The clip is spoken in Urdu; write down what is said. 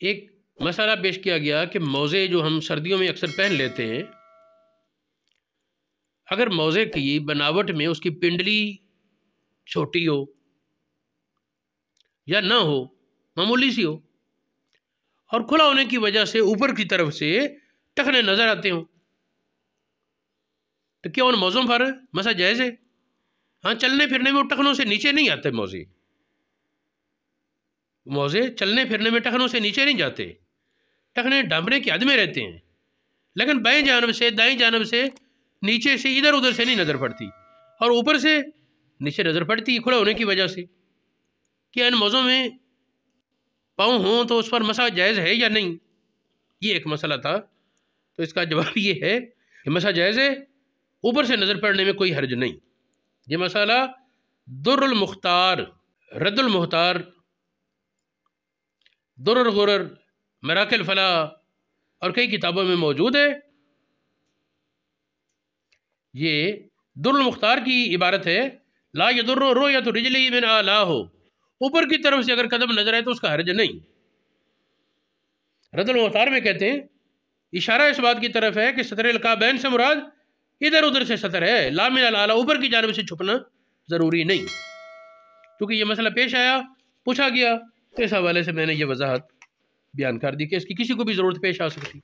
ایک مسئلہ پیش کیا گیا کہ موزے جو ہم سردیوں میں اکثر پہن لیتے ہیں، اگر موزے کی بناوٹ میں اس کی پنڈلی چھوٹی ہو یا نہ ہو، معمولی سی ہو، اور کھلا ہونے کی وجہ سے اوپر کی طرف سے ٹخنے نظر آتے ہوں، تو کیا ان موزوں پر مسا جائز ہے؟ ہاں، چلنے پھرنے میں وہ ٹخنوں سے نیچے نہیں آتے موزے چلنے پھرنے میں ٹخنوں سے نیچے نہیں جاتے، ٹخنے ڈھانپنے کی حد میں رہتے ہیں، لیکن بائیں جانب سے دائیں جانب سے نیچے سے ادھر ادھر سے نہیں نظر پڑتی، اور اوپر سے نیچے نظر پڑتی کھلا ہونے کی وجہ سے۔ کیا ان موزوں میں پاؤں ہوں تو اس پر مسا جائز ہے یا نہیں؟ یہ ایک مسئلہ تھا، تو اس کا جواب یہ ہے کہ مسا جائز ہے، اوپر سے نظر پڑنے میں کوئی حرج نہیں۔ یہ مسئلہ در المختار، رد المختار، درر غرر، مراکل فلاح اور کئی کتابوں میں موجود ہے۔ یہ در المختار کی عبارت ہے، لا یضر رؤیت رجلہ من اعلاہ، اوپر کی طرف سے اگر قدم نظر آئے تو اس کا حرج نہیں۔ رد المختار میں کہتے ہیں اشارہ اس بات کی طرف ہے کہ سطر الکعبین سے مراد ادھر ادھر سے سطر ہے، لا من الاعلیٰ، اوپر کی جانب سے چھپنا ضروری نہیں۔ کیونکہ یہ مسئلہ پیش آیا، پوچھا گیا، تو اس حوالے سے میں نے یہ وضاحت بیان کر دی کہ اس کی کسی کو بھی ضرورت پیش آ سکتی۔